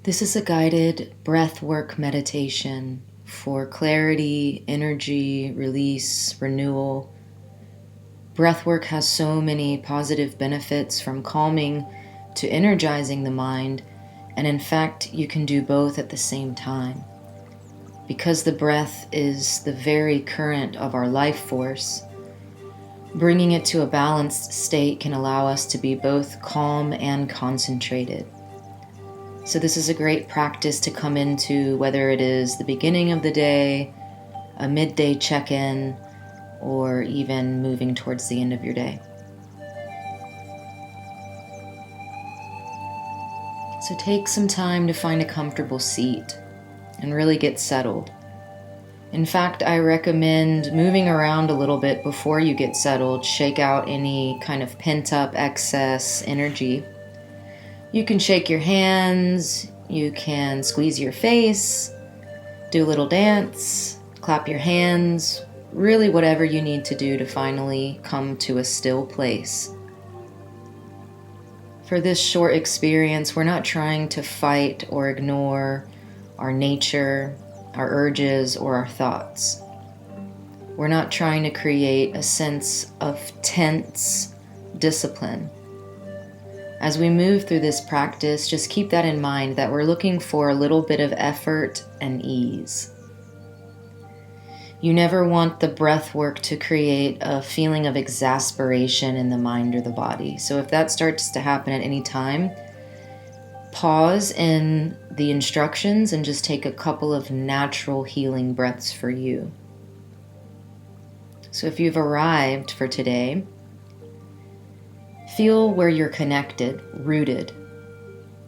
This is a guided breathwork meditation for clarity, energy, release, renewal. Breathwork has so many positive benefits, from calming to energizing the mind, and in fact, you can do both at the same time. Because the breath is the very current of our life force, bringing it to a balanced state can allow us to be both calm and concentrated. So this is a great practice to come into, whether it is the beginning of the day, a midday check-in, or even moving towards the end of your day. So take some time to find a comfortable seat and really get settled. In fact, I recommend moving around a little bit before you get settled. Shake out any kind of pent-up excess energy. You can shake your hands, you can squeeze your face, do a little dance, clap your hands, really whatever you need to do to finally come to a still place. For this short experience, we're not trying to fight or ignore our nature, our urges, or our thoughts. We're not trying to create a sense of tense discipline. As we move through this practice, just keep that in mind, that we're looking for a little bit of effort and ease. You never want the breath work to create a feeling of exasperation in the mind or the body. So if that starts to happen at any time, pause in the instructions and just take a couple of natural healing breaths for you. So if you've arrived for today, feel where you're connected, rooted,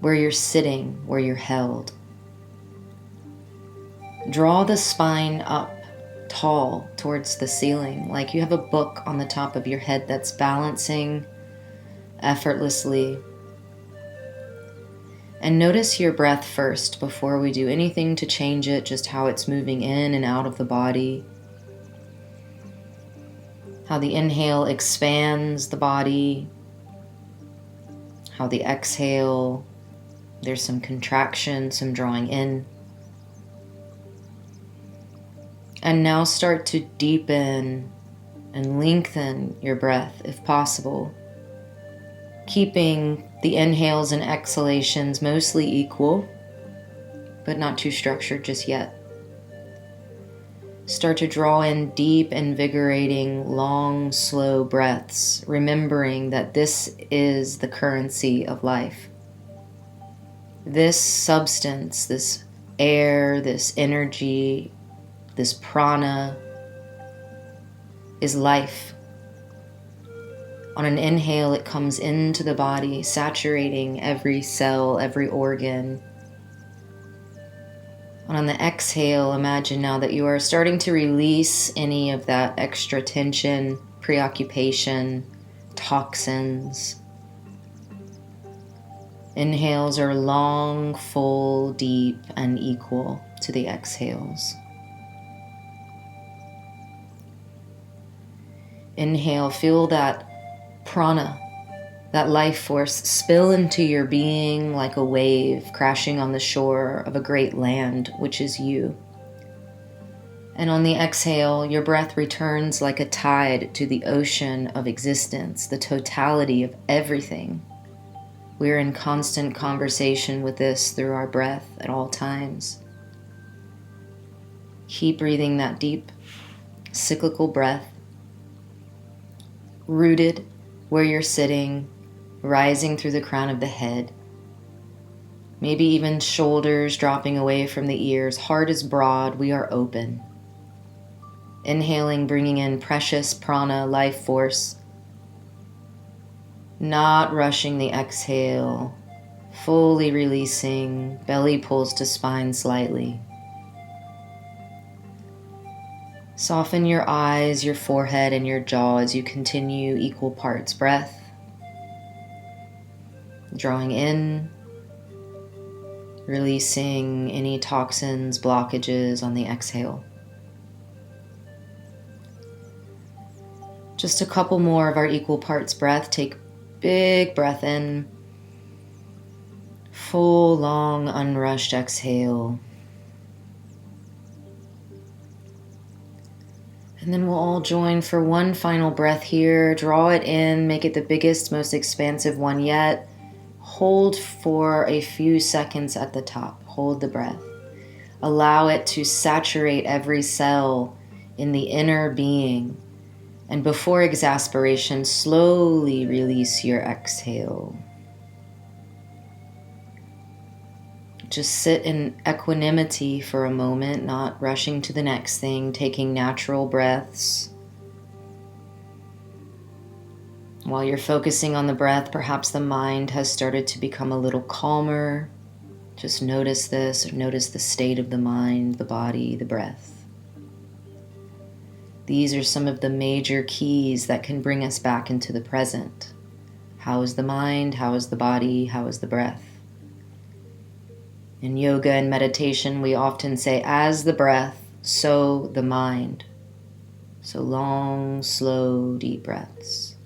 where you're sitting, where you're held. Draw the spine up tall towards the ceiling, like you have a book on the top of your head that's balancing effortlessly. And notice your breath first before we do anything to change it, just how it's moving in and out of the body. How the inhale expands the body. How the exhale, there's some contraction, some drawing in. And now start to deepen and lengthen your breath if possible, keeping the inhales and exhalations mostly equal, but not too structured just yet. Start to draw in deep, invigorating, long, slow breaths, remembering that this is the currency of life. This substance, this air, this energy, this prana is life. On an inhale, it comes into the body, saturating every cell, every organ. And on the exhale, imagine now that you are starting to release any of that extra tension, preoccupation, toxins. Inhales are long, full, deep, and equal to the exhales. Inhale, feel that prana, that life force, spill into your being like a wave crashing on the shore of a great land, which is you. And on the exhale, your breath returns like a tide to the ocean of existence, the totality of everything. We're in constant conversation with this through our breath at all times. Keep breathing that deep, cyclical breath, rooted where you're sitting, rising through the crown of the head. Maybe even shoulders dropping away from the ears. Heart is broad, we are open. Inhaling, bringing in precious prana, life force. Not rushing the exhale, fully releasing, belly pulls to spine slightly. Soften your eyes, your forehead, and your jaw as you continue equal parts breath. Drawing in, releasing any toxins, blockages on the exhale. Just a couple more of our equal parts breath. Take big breath in, Full, long, unrushed exhale. And then we'll all join for one final breath here. Draw it in, make it the biggest, most expansive one yet. Hold for a few seconds at the top. Hold the breath. Allow it to saturate every cell in the inner being. And before exasperation, slowly release your exhale. Just sit in equanimity for a moment, not rushing to the next thing, taking natural breaths. While you're focusing on the breath, perhaps the mind has started to become a little calmer. Just notice this, or notice the state of the mind, the body, the breath. These are some of the major keys that can bring us back into the present. How is the mind? How is the body? How is the breath? In yoga and meditation, we often say, as the breath, so the mind. So long, slow, deep breaths.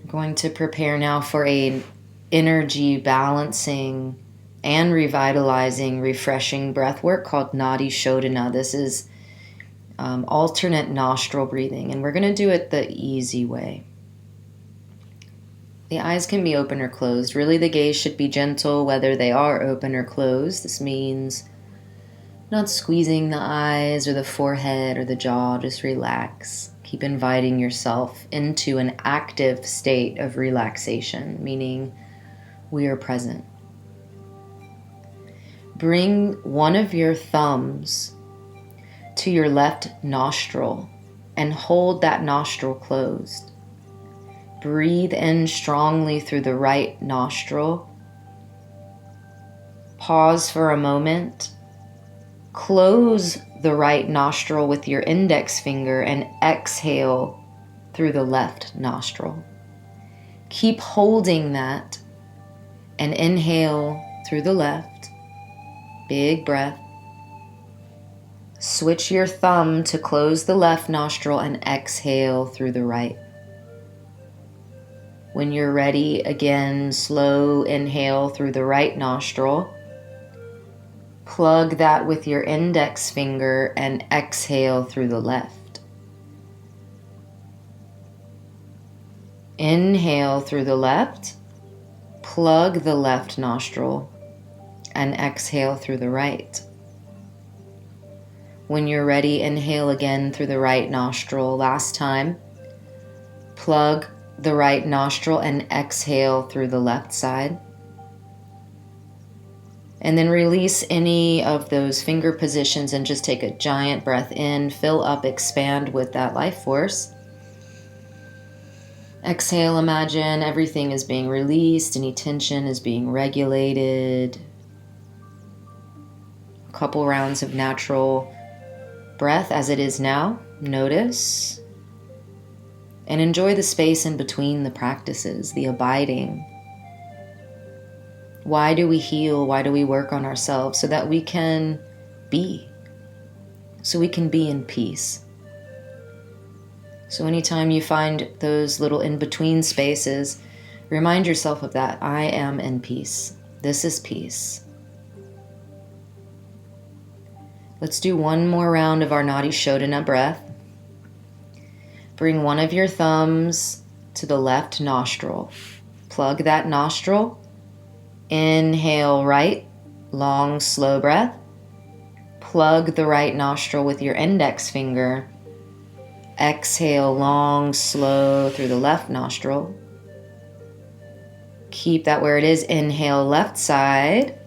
I'm going to prepare now for an energy balancing and revitalizing, refreshing breath work called Nadi Shodhana. This is alternate nostril breathing, and we're going to do it the easy way. The eyes can be open or closed. Really, the gaze should be gentle whether they are open or closed. This means not squeezing the eyes or the forehead or the jaw. Just relax. Keep inviting yourself into an active state of relaxation, meaning we are present. Bring one of your thumbs to your left nostril and hold that nostril closed. Breathe in strongly through the right nostril. Pause for a moment. Close the right nostril with your index finger and exhale through the left nostril. Keep holding that and inhale through the left. Big breath. Switch your thumb to close the left nostril and exhale through the right. When you're ready, again, slow inhale through the right nostril. Plug that with your index finger and exhale through the left. Inhale through the left. Plug the left nostril and exhale through the right. When you're ready, inhale again through the right nostril. Last time, plug the right nostril and exhale through the left side. And then release any of those finger positions and just take a giant breath in, fill up, expand with that life force. Exhale, imagine everything is being released, any tension is being regulated. A couple rounds of natural breath as it is now. Notice and enjoy the space in between the practices, the abiding. Why do we heal? Why do we work on ourselves? So that we can be. So we can be in peace. So anytime you find those little in-between spaces, remind yourself of that. I am in peace. This is peace. Let's do one more round of our Nadi Shodhana breath. Bring one of your thumbs to the left nostril. Plug that nostril. Inhale right, long, slow breath. Plug the right nostril with your index finger. Exhale, long, slow through the left nostril. Keep that where it is. Inhale, left side.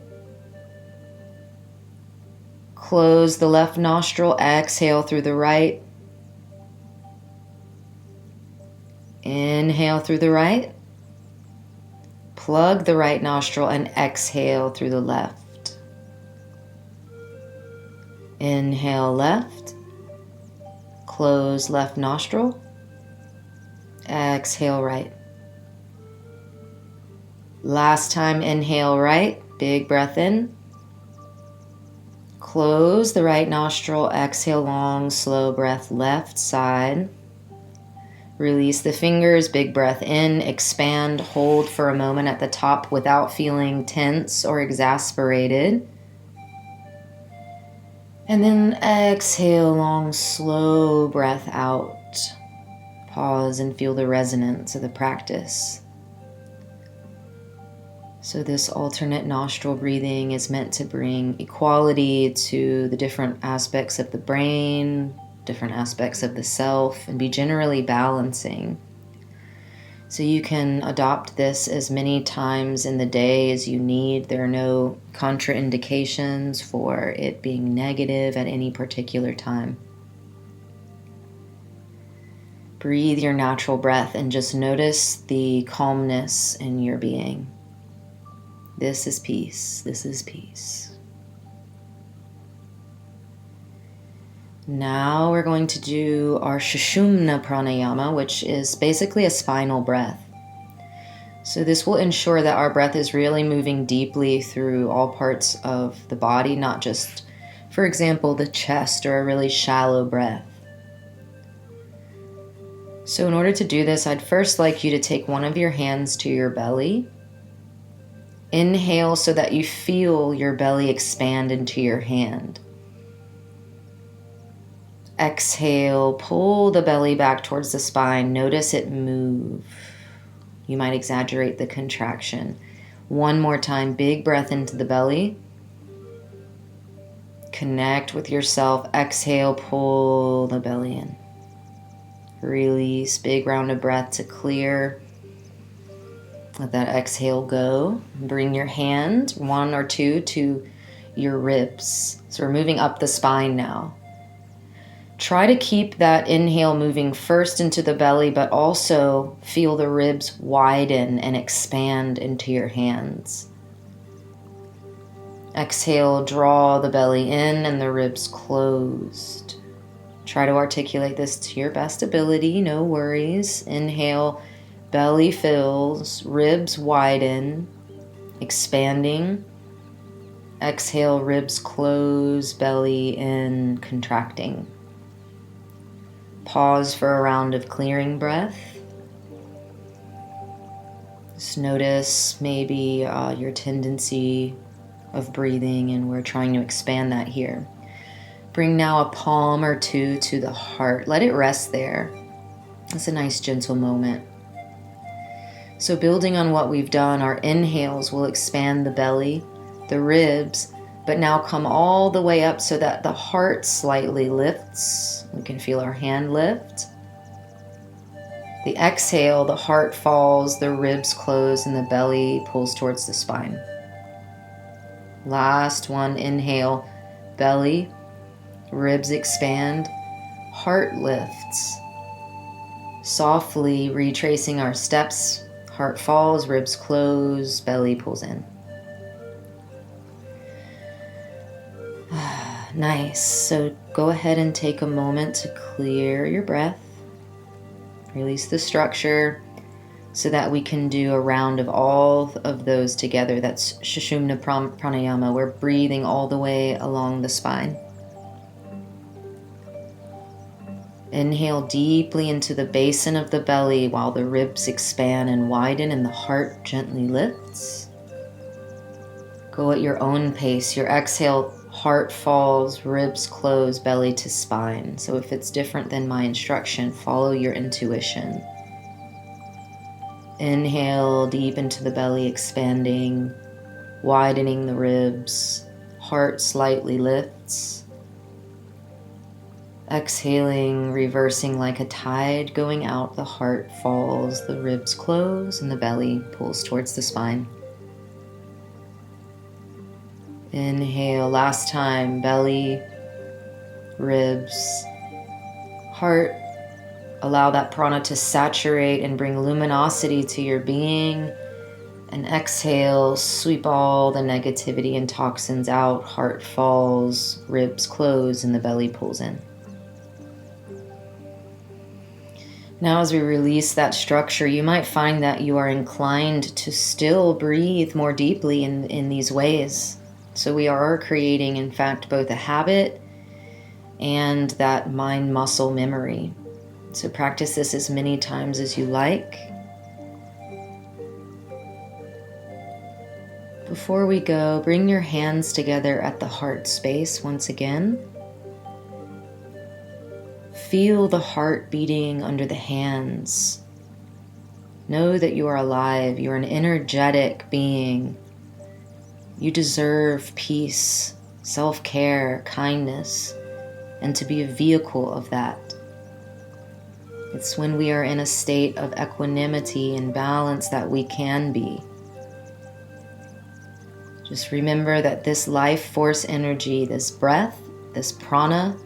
Close the left nostril. Exhale through the right. Inhale through the right. Plug the right nostril and exhale through the left. Inhale left. Close left nostril. Exhale right. Last time, inhale right. Big breath in. Close the right nostril. Exhale long, slow breath left side. Release the fingers, big breath in, expand, hold for a moment at the top without feeling tense or exasperated. And then exhale, long, slow breath out. Pause and feel the resonance of the practice. So this alternate nostril breathing is meant to bring equality to the different aspects of the brain, different aspects of the self, and be generally balancing. So you can adopt this as many times in the day as you need. There are no contraindications for it being negative at any particular time. Breathe your natural breath and just notice the calmness in your being. This is peace. This is peace. Now we're going to do our Sushumna pranayama, which is basically a spinal breath. So this will ensure that our breath is really moving deeply through all parts of the body, not just, for example, the chest or a really shallow breath. So in order to do this, I'd first like you to take one of your hands to your belly. Inhale so that you feel your belly expand into your hand. Exhale, pull the belly back towards the spine. Notice it move. You might exaggerate the contraction. One more time, big breath into the belly. Connect with yourself. Exhale, pull the belly in. Release, big round of breath to clear. Let that exhale go. Bring your hand, one or two, to your ribs. So we're moving up the spine now. Try to keep that inhale moving first into the belly, but also feel the ribs widen and expand into your hands. Exhale, draw the belly in and the ribs closed. Try to articulate this to your best ability, no worries. Inhale, belly fills, ribs widen, expanding. Exhale, ribs close, belly in, contracting. Pause for a round of clearing breath. Just notice maybe your tendency of breathing, and we're trying to expand that here. Bring now a palm or two to the heart. Let it rest there. It's a nice gentle moment. So building on what we've done, our inhales will expand the belly, the ribs, but now come all the way up so that the heart slightly lifts. We can feel our hand lift. The exhale, the heart falls, the ribs close, and the belly pulls towards the spine. Last one, inhale, belly, ribs expand, heart lifts. Softly retracing our steps, heart falls, ribs close, belly pulls in. Nice. So go ahead and take a moment to clear your breath. Release the structure so that we can do a round of all of those together. That's Sushumna pranayama. We're breathing all the way along the spine. Inhale deeply into the basin of the belly while the ribs expand and widen and the heart gently lifts. Go at your own pace. Your exhale, heart falls, ribs close, belly to spine. So if it's different than my instruction, follow your intuition. Inhale deep into the belly, expanding, widening the ribs. Heart slightly lifts. Exhaling, reversing like a tide going out, the heart falls, the ribs close, and the belly pulls towards the spine. Inhale, last time, belly, ribs, heart. Allow that prana to saturate and bring luminosity to your being. And exhale, sweep all the negativity and toxins out. Heart falls, ribs close, and the belly pulls in. Now as we release that structure, you might find that you are inclined to still breathe more deeply in these ways. So we are creating, in fact, both a habit and that mind-muscle memory. So practice this as many times as you like. Before we go, bring your hands together at the heart space once again. Feel the heart beating under the hands. Know that you are alive. You are an energetic being. You deserve peace, self-care, kindness, and to be a vehicle of that. It's when we are in a state of equanimity and balance that we can be. Just remember that this life force energy, this breath, this prana,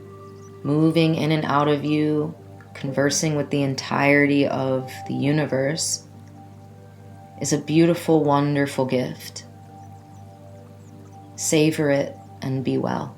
moving in and out of you, conversing with the entirety of the universe, is a beautiful, wonderful gift. Savor it and be well.